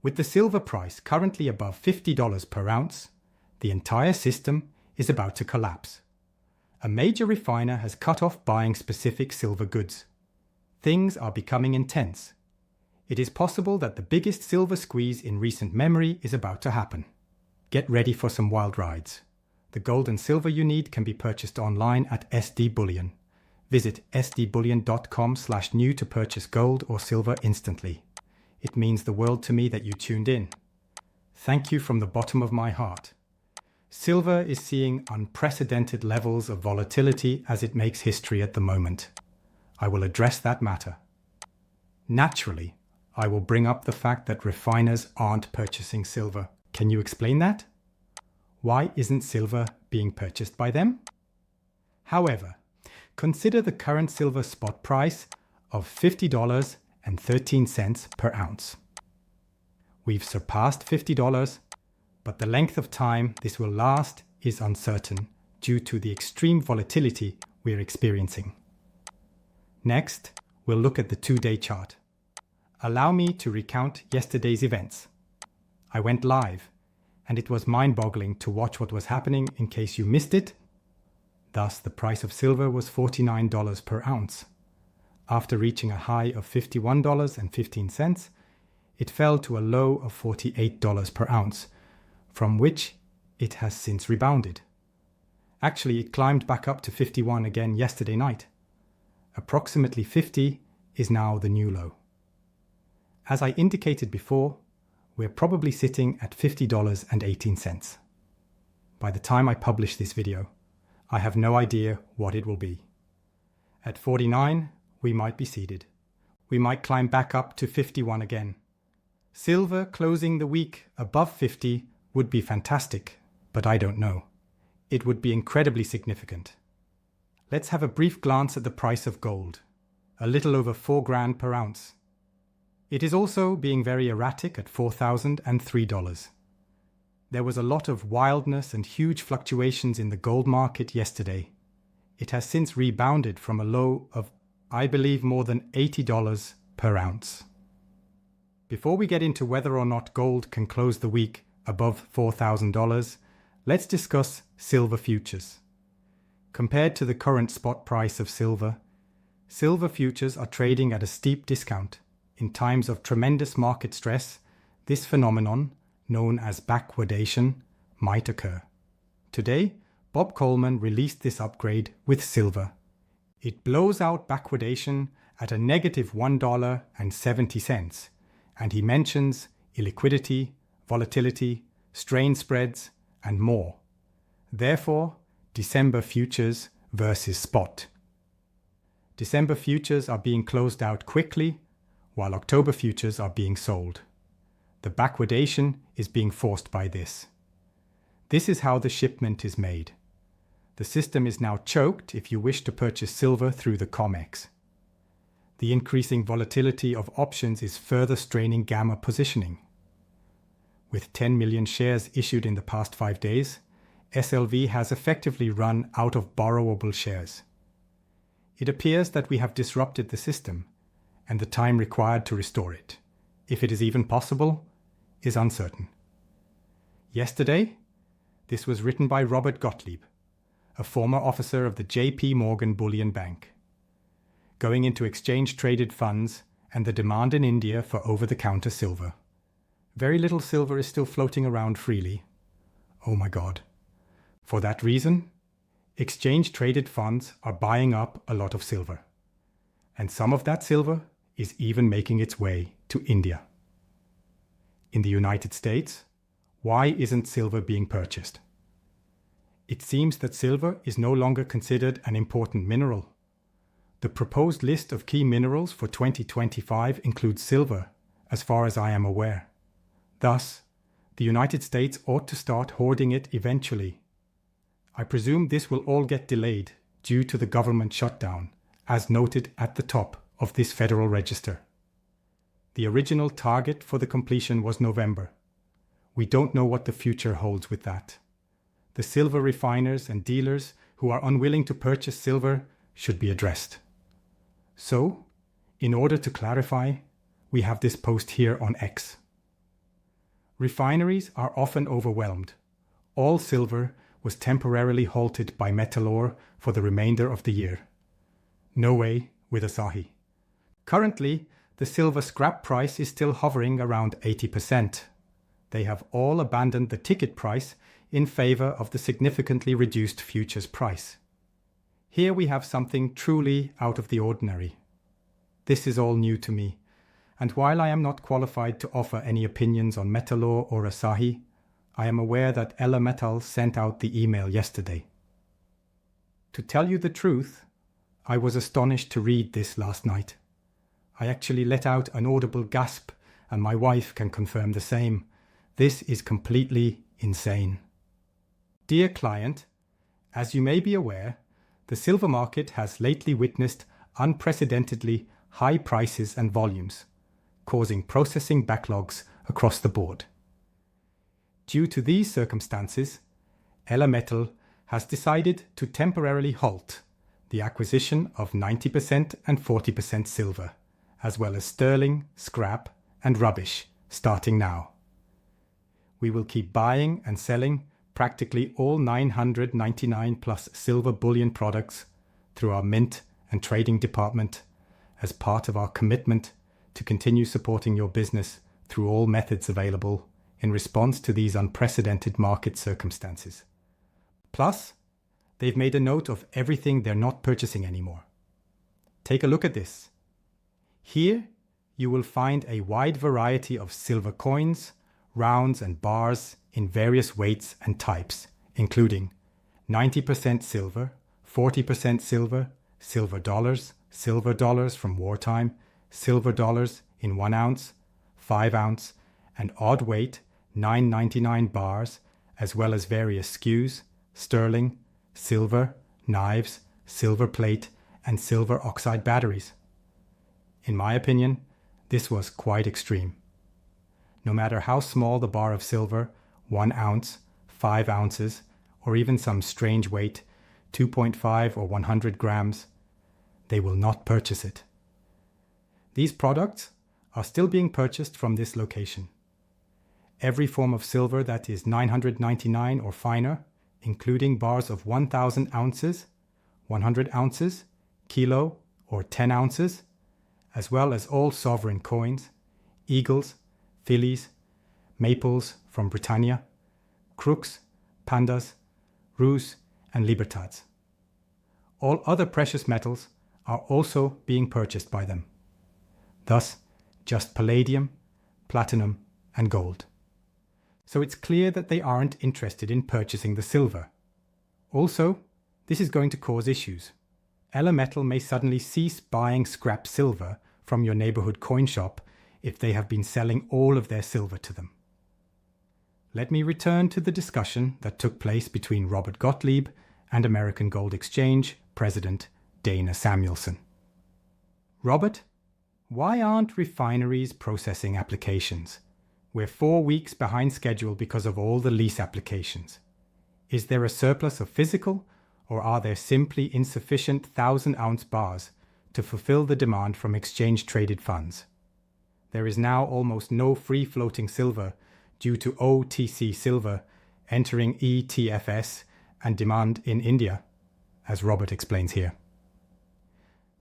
With the silver price currently above $50 per ounce, the entire system is about to collapse. A major refiner has cut off buying specific silver goods. Things are becoming intense. It is possible that the biggest silver squeeze in recent memory is about to happen. Get ready for some wild rides. The gold and silver you need can be purchased online at SD Bullion. Visit sdbullion.com/new to purchase gold or silver instantly. It means the world to me that you tuned in. Thank you from the bottom of my heart. Silver is seeing unprecedented levels of volatility as it makes history at the moment. I will address that matter. Naturally, I will bring up the fact that refiners aren't purchasing silver. Can you explain that? Why isn't silver being purchased by them? However, consider the current silver spot price of $50.13 per ounce. We've surpassed $50, but the length of time this will last is uncertain due to the extreme volatility we're experiencing. Next, we'll look at the 2-day chart. Allow me to recount yesterday's events. I went live, and it was mind-boggling to watch what was happening in case you missed it. Thus, the price of silver was $49 per ounce. After reaching a high of $51.15, it fell to a low of $48 per ounce, from which it has since rebounded. Actually, it climbed back up to 51 again yesterday night. Approximately 50 is now the new low. As I indicated before, we're probably sitting at $50.18. By the time I publish this video, I have no idea what it will be. At 49, we might be seated. We might climb back up to 51 again. Silver closing the week above 50 would be fantastic, but I don't know. It would be incredibly significant. Let's have a brief glance at the price of gold, a little over $4,000 per ounce. It is also being very erratic at $4,003. There was a lot of wildness and huge fluctuations in the gold market yesterday. It has since rebounded from a low of, I believe, more than $80 per ounce. Before we get into whether or not gold can close the week above $4,000, let's discuss silver futures. Compared to the current spot price of silver, silver futures are trading at a steep discount. In times of tremendous market stress, this phenomenon, known as backwardation, might occur. Today, Bob Coleman released this upgrade with silver. It blows out backwardation at a negative $1.70, and he mentions illiquidity, volatility, strain spreads, and more. Therefore, December futures versus spot. December futures are being closed out quickly, while October futures are being sold. The backwardation is being forced by this. This is how the shipment is made. The system is now choked if you wish to purchase silver through the COMEX. The increasing volatility of options is further straining gamma positioning. With 10 million shares issued in the past 5 days, SLV has effectively run out of borrowable shares. It appears that we have disrupted the system, and the time required to restore it, if it is even possible, is uncertain. Yesterday, this was written by Robert Gottlieb, a former officer of the J.P. Morgan Bullion Bank. Going into exchange-traded funds and the demand in India for over-the-counter silver. Very little silver is still floating around freely. Oh my God. For that reason, exchange-traded funds are buying up a lot of silver. And some of that silver is even making its way to India. In the United States, why isn't silver being purchased? It seems that silver is no longer considered an important mineral. The proposed list of key minerals for 2025 includes silver, as far as I am aware. Thus, the United States ought to start hoarding it eventually. I presume this will all get delayed due to the government shutdown, as noted at the top of this Federal Register. The original target for the completion was November. We don't know what the future holds with that. The silver refiners and dealers who are unwilling to purchase silver should be addressed. So, in order to clarify, we have this post here on X. Refineries are often overwhelmed. All silver was temporarily halted by metal ore for the remainder of the year. No way with Asahi. Currently, the silver scrap price is still hovering around 80%. They have all abandoned the ticket price in favor of the significantly reduced futures price. Here we have something truly out of the ordinary. This is all new to me, and while I am not qualified to offer any opinions on Metalor or Asahi, I am aware that Ella Metal sent out the email yesterday. To tell you the truth, I was astonished to read this last night. I actually let out an audible gasp, and my wife can confirm the same. This is completely insane. Dear client, as you may be aware, the silver market has lately witnessed unprecedentedly high prices and volumes, causing processing backlogs across the board. Due to these circumstances, Ella Metal has decided to temporarily halt the acquisition of 90% and 40% silver, as well as sterling, scrap, and rubbish, starting now. We will keep buying and selling practically all 999 plus silver bullion products through our mint and trading department as part of our commitment to continue supporting your business through all methods available in response to these unprecedented market circumstances. Plus, they've made a note of everything they're not purchasing anymore. Take a look at this. Here, you will find a wide variety of silver coins, rounds, and bars in various weights and types, including 90% silver, 40% silver, silver dollars from wartime, silver dollars in 1 ounce, 5 ounce, and odd weight 9.99 bars, as well as various skews, sterling, silver, knives, silver plate, and silver oxide batteries. In my opinion, this was quite extreme. No matter how small the bar of silver, 1 ounce, 5 ounces, or even some strange weight, 2.5 or 100 grams, they will not purchase it. These products are still being purchased from this location. Every form of silver that is 999 or finer, including bars of 1,000 ounces, 100 ounces, kilo, or 10 ounces, as well as all sovereign coins, eagles, fillies, maples from Britannia, crooks, pandas, roos, and libertads. All other precious metals are also being purchased by them. Thus, just palladium, platinum, and gold. So it's clear that they aren't interested in purchasing the silver. Also, this is going to cause issues. Ella Metal may suddenly cease buying scrap silver from your neighborhood coin shop if they have been selling all of their silver to them. Let me return to the discussion that took place between Robert Gottlieb and American Gold Exchange President Dana Samuelson. Robert, why aren't refineries processing applications? We're 4 weeks behind schedule because of all the lease applications. Is there a surplus of physical, or are there simply insufficient 1,000-ounce bars to fulfill the demand from exchange-traded funds? There is now almost no free-floating silver due to OTC silver entering ETFS and demand in India, as Robert explains here.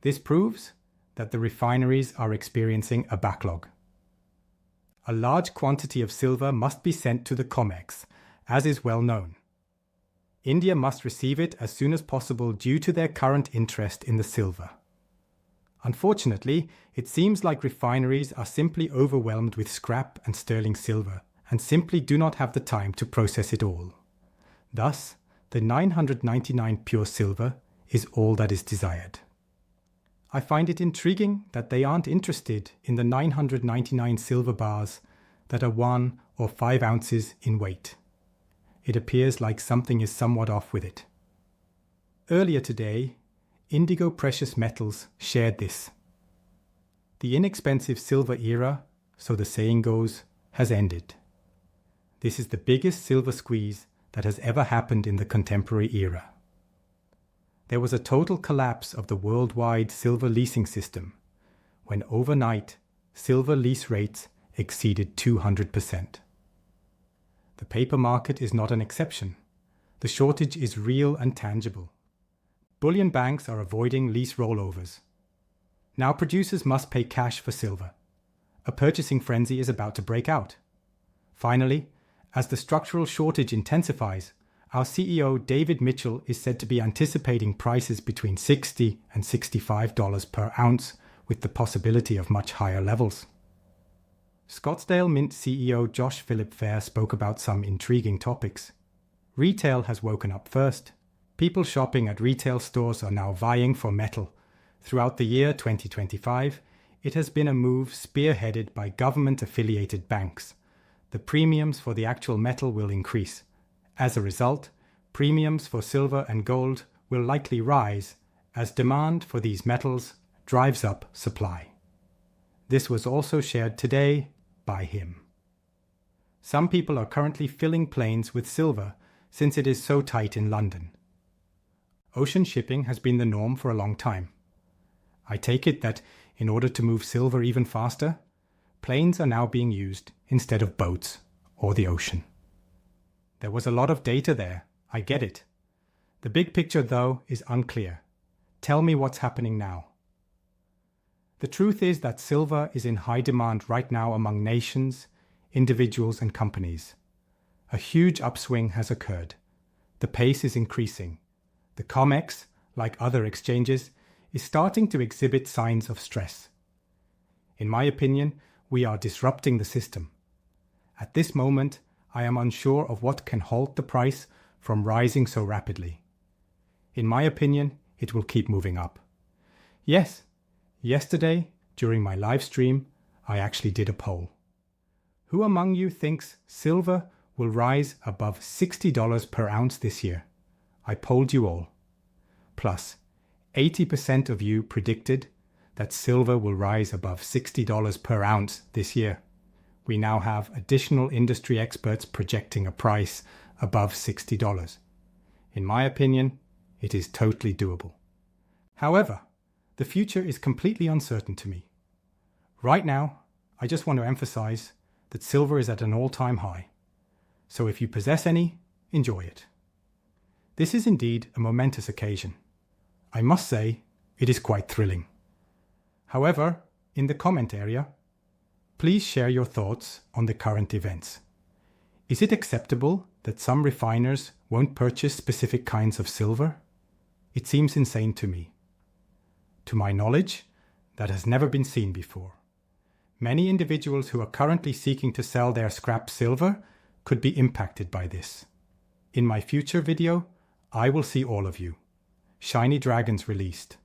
This proves that the refineries are experiencing a backlog. A large quantity of silver must be sent to the COMEX, as is well known. India must receive it as soon as possible due to their current interest in the silver. Unfortunately, it seems like refineries are simply overwhelmed with scrap and sterling silver and simply do not have the time to process it all. Thus, the 999 pure silver is all that is desired. I find it intriguing that they aren't interested in the 999 silver bars that are 1 or 5 ounces in weight. It appears like something is somewhat off with it. Earlier today, Indigo Precious Metals shared this. The inexpensive silver era, so the saying goes, has ended. This is the biggest silver squeeze that has ever happened in the contemporary era. There was a total collapse of the worldwide silver leasing system when overnight silver lease rates exceeded 200%. The paper market is not an exception. The shortage is real and tangible. Bullion banks are avoiding lease rollovers. Now producers must pay cash for silver. A purchasing frenzy is about to break out. Finally, as the structural shortage intensifies, our CEO David Mitchell is said to be anticipating prices between $60 and $65 per ounce, with the possibility of much higher levels. Scottsdale Mint CEO Josh Philip Fair spoke about some intriguing topics. Retail has woken up first. People shopping at retail stores are now vying for metal. Throughout the year 2025, it has been a move spearheaded by government-affiliated banks. The premiums for the actual metal will increase. As a result, premiums for silver and gold will likely rise as demand for these metals drives up supply. This was also shared today by him. Some people are currently filling planes with silver since it is so tight in London. Ocean shipping has been the norm for a long time. I take it that in order to move silver even faster, planes are now being used instead of boats or the ocean. There was a lot of data there, I get it. The big picture, though, is unclear. Tell me what's happening now. The truth is that silver is in high demand right now among nations, individuals, and companies. A huge upswing has occurred. The pace is increasing. The COMEX, like other exchanges, is starting to exhibit signs of stress. In my opinion, we are disrupting the system. At this moment, I am unsure of what can halt the price from rising so rapidly. In my opinion, it will keep moving up. Yes, yesterday, during my live stream, I actually did a poll. Who among you thinks silver will rise above $60 per ounce this year? I polled you all. Plus, 80% of you predicted that silver will rise above $60 per ounce this year. We now have additional industry experts projecting a price above $60. In my opinion, it is totally doable. However, the future is completely uncertain to me. Right now, I just want to emphasize that silver is at an all-time high. So if you possess any, enjoy it. This is indeed a momentous occasion. I must say, it is quite thrilling. However, in the comment area, please share your thoughts on the current events. Is it acceptable that some refiners won't purchase specific kinds of silver? It seems insane to me. To my knowledge, that has never been seen before. Many individuals who are currently seeking to sell their scrap silver could be impacted by this. In my future video, I will see all of you. Shiny Dragons released.